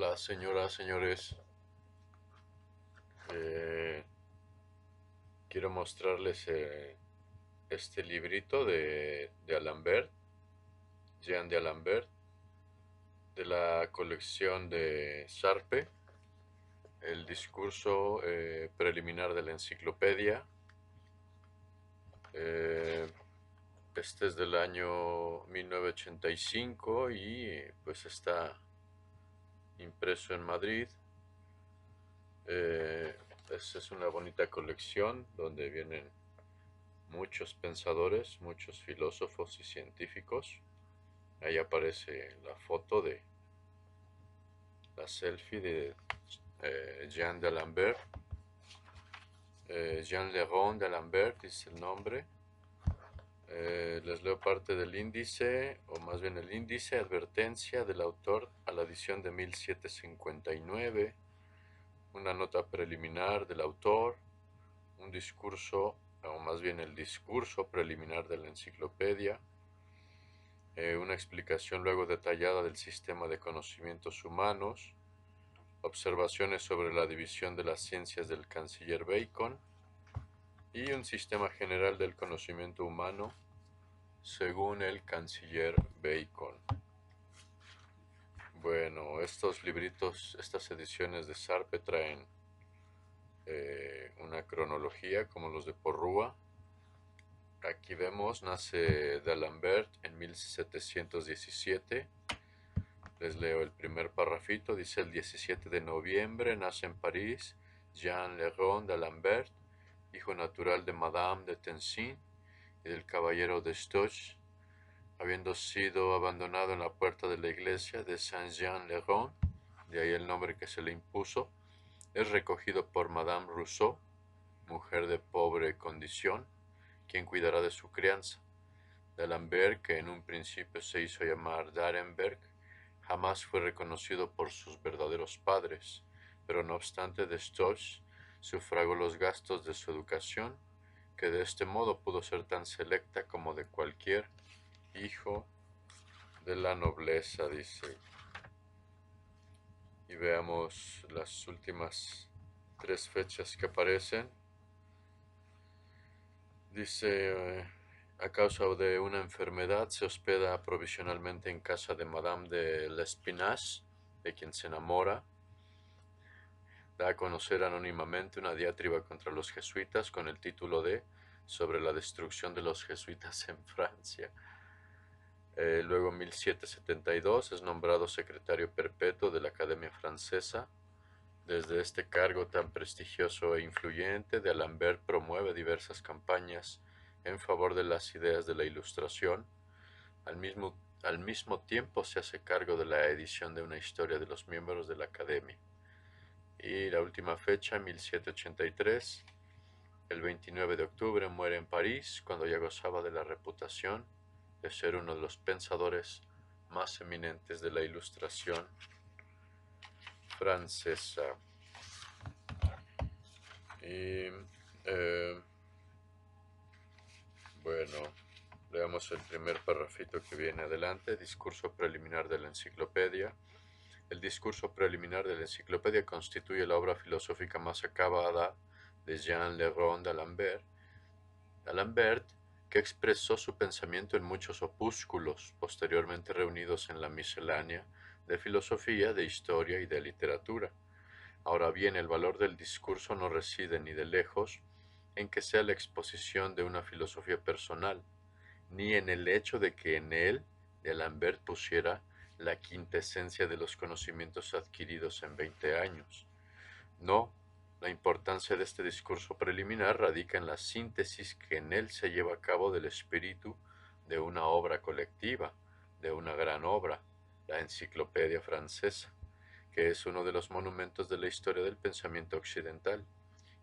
Hola, señoras, señores. Eh, Quiero mostrarles este librito de Alembert, Jean de Alembert, de la colección de Sarpe, el discurso preliminar de la enciclopedia. Eh, este es del año 1985 y pues está impreso en Madrid. Es una bonita colección donde vienen muchos pensadores, muchos filósofos y científicos. Ahí aparece la foto de la selfie de Jean d'Alembert. Jean Léron d'Alembert es el nombre. Les leo parte del índice, o más bien el índice, advertencia del autor a la edición de 1759, una nota preliminar del autor, un discurso, o más bien el discurso preliminar de la enciclopedia, una explicación luego detallada del sistema de conocimientos humanos, observaciones sobre la división de las ciencias del canciller Bacon y un sistema general del conocimiento humano según el canciller Bacon. Bueno, estos libritos, estas ediciones de Sarpe traen una cronología como los de Porrúa. Aquí vemos, nace d'Alembert en 1717. Les leo el primer parrafito, dice: el 17 de noviembre nace en París Jean Léron d'Alembert, hijo natural de Madame de Tencin y del caballero de Stoch, habiendo sido abandonado en la puerta de la iglesia de Saint-Jean-le-Rond, de ahí el nombre que se le impuso. Es recogido por Madame Rousseau, mujer de pobre condición, quien cuidará de su crianza. D'Alembert, que en un principio se hizo llamar d'Arenberg, jamás fue reconocido por sus verdaderos padres, pero no obstante Destoche sufragó los gastos de su educación, que de este modo pudo ser tan selecta como de cualquier hijo de la nobleza, dice. Y veamos las últimas tres fechas que aparecen. Dice, a causa de una enfermedad se hospeda provisionalmente en casa de Madame de l'Espinasse, de quien se enamora. Da a conocer anónimamente una diatriba contra los jesuitas con el título de Sobre la destrucción de los jesuitas en Francia. Luego, en 1772, es nombrado secretario perpetuo de la Academia Francesa. Desde este cargo tan prestigioso e influyente, d'Alembert promueve diversas campañas en favor de las ideas de la Ilustración. Al mismo tiempo se hace cargo de la edición de una historia de los miembros de la Academia. Y la última fecha, 1783, el 29 de octubre, muere en París, cuando ya gozaba de la reputación de ser uno de los pensadores más eminentes de la Ilustración francesa. Y bueno, leamos el primer parrafito que viene adelante: discurso preliminar de la enciclopedia. El discurso preliminar de la enciclopedia constituye la obra filosófica más acabada de Jean Léron d'Alembert. D'Alembert, que expresó su pensamiento en muchos opúsculos, posteriormente reunidos en la miscelánea de filosofía, de historia y de literatura. Ahora bien, el valor del discurso no reside ni de lejos en que sea la exposición de una filosofía personal, ni en el hecho de que en él d'Alembert pusiera la quintesencia de los conocimientos adquiridos en 20 años. No, la importancia de este discurso preliminar radica en la síntesis que en él se lleva a cabo del espíritu de una obra colectiva, de una gran obra, la Enciclopedia Francesa, que es uno de los monumentos de la historia del pensamiento occidental,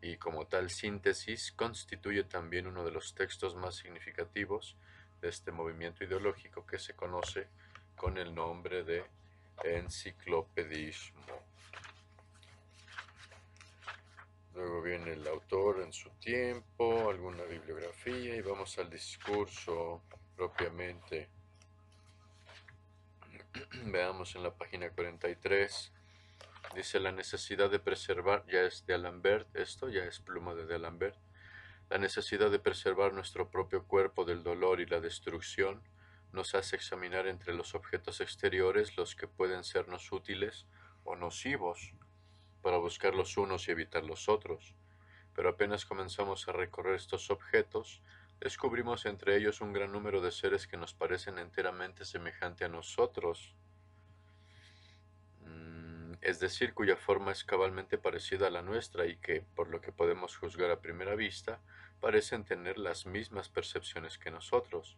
y como tal síntesis constituye también uno de los textos más significativos de este movimiento ideológico que se conoce con el nombre de enciclopedismo. Luego viene el autor en su tiempo, alguna bibliografía, y vamos al discurso propiamente. Veamos en la página 43. Dice la necesidad de preservar, ya es de D'Alembert, esto ya es pluma de D'Alembert. La necesidad de preservar nuestro propio cuerpo del dolor y la destrucción nos hace examinar entre los objetos exteriores los que pueden sernos útiles o nocivos, para buscar los unos y evitar los otros. Pero apenas comenzamos a recorrer estos objetos, descubrimos entre ellos un gran número de seres que nos parecen enteramente semejantes a nosotros, es decir, cuya forma es cabalmente parecida a la nuestra y que, por lo que podemos juzgar a primera vista, parecen tener las mismas percepciones que nosotros.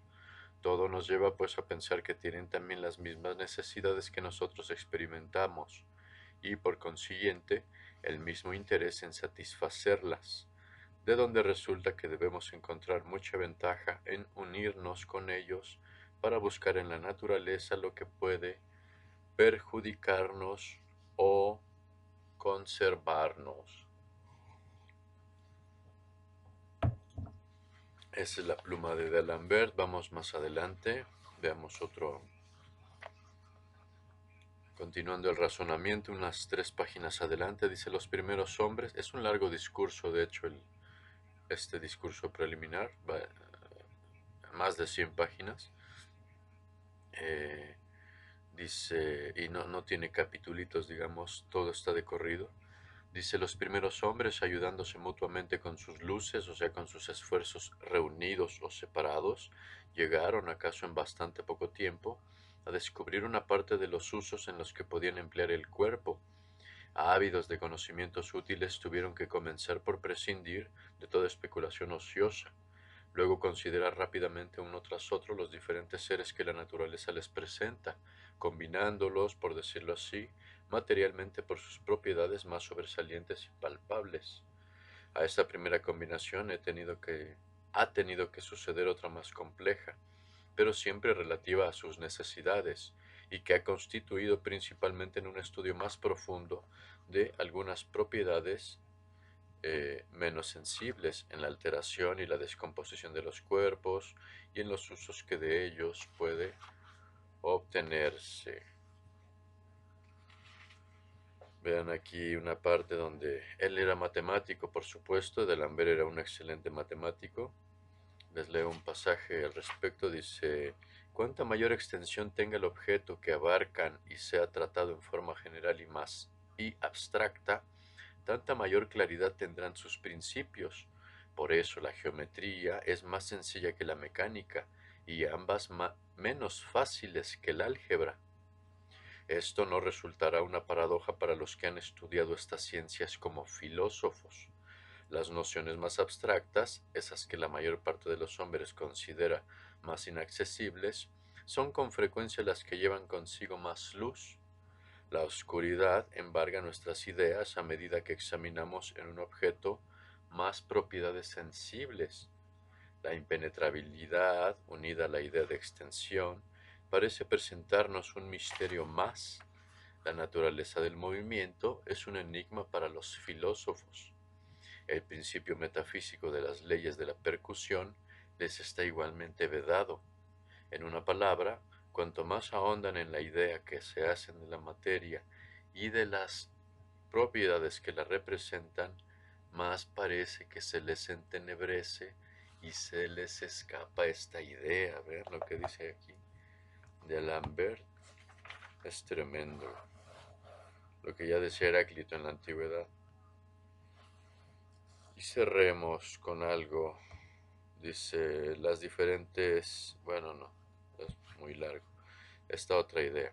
Todo nos lleva pues a pensar que tienen también las mismas necesidades que nosotros experimentamos y, por consiguiente, el mismo interés en satisfacerlas, de donde resulta que debemos encontrar mucha ventaja en unirnos con ellos para buscar en la naturaleza lo que puede perjudicarnos o conservarnos. Esa es la pluma de D'Alembert. Vamos más adelante. Veamos otro. Continuando el razonamiento, unas 3 páginas adelante, dice: los primeros hombres. Es un largo discurso, de hecho, este discurso preliminar, va más de 100 páginas. Dice, y no tiene capitulitos, digamos, todo está de corrido. Dice: los primeros hombres, ayudándose mutuamente con sus luces, o sea, con sus esfuerzos reunidos o separados, llegaron, acaso en bastante poco tiempo, a descubrir una parte de los usos en los que podían emplear el cuerpo. Ávidos de conocimientos útiles, tuvieron que comenzar por prescindir de toda especulación ociosa. Luego considerar rápidamente uno tras otro los diferentes seres que la naturaleza les presenta, combinándolos, por decirlo así, materialmente por sus propiedades más sobresalientes y palpables. A esta primera combinación ha tenido que suceder otra más compleja, pero siempre relativa a sus necesidades, y que ha constituido principalmente en un estudio más profundo de algunas propiedades menos sensibles en la alteración y la descomposición de los cuerpos y en los usos que de ellos puede obtenerse. Vean aquí una parte donde él era matemático, por supuesto. D'Alembert era un excelente matemático. Les leo un pasaje al respecto. Dice: cuanta mayor extensión tenga el objeto que abarcan y sea tratado en forma general y abstracta, tanta mayor claridad tendrán sus principios. Por eso la geometría es más sencilla que la mecánica y ambas menos fáciles que el álgebra. Esto no resultará una paradoja para los que han estudiado estas ciencias como filósofos. Las nociones más abstractas, esas que la mayor parte de los hombres considera más inaccesibles, son con frecuencia las que llevan consigo más luz. La oscuridad embarga nuestras ideas a medida que examinamos en un objeto más propiedades sensibles. La impenetrabilidad, unida a la idea de extensión, parece presentarnos un misterio más. La naturaleza del movimiento es un enigma para los filósofos. El principio metafísico de las leyes de la percusión les está igualmente vedado. En una palabra, cuanto más ahondan en la idea que se hacen de la materia y de las propiedades que la representan, más parece que se les entenebrece y se les escapa esta idea. Vean lo que dice aquí de D'Alembert. Es tremendo. Lo que ya decía Heráclito en la antigüedad. Y cerremos con algo. Dice las diferentes... Bueno, no, es muy largo. Esta otra idea.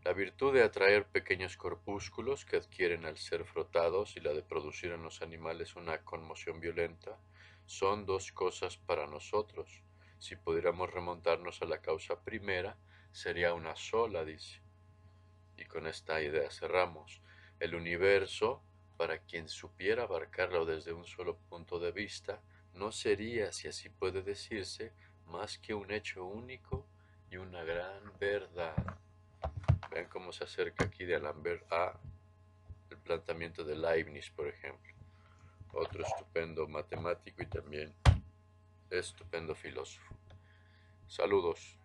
La virtud de atraer pequeños corpúsculos que adquieren al ser frotados y la de producir en los animales una conmoción violenta son dos cosas para nosotros. Si pudiéramos remontarnos a la causa primera, sería una sola, dice. Y con esta idea cerramos. El universo, para quien supiera abarcarlo desde un solo punto de vista, no sería, si así puede decirse, más que un hecho único y una gran verdad. Vean cómo se acerca aquí de D'Alembert a el planteamiento de Leibniz, por ejemplo. Otro estupendo matemático y también estupendo filósofo. Saludos.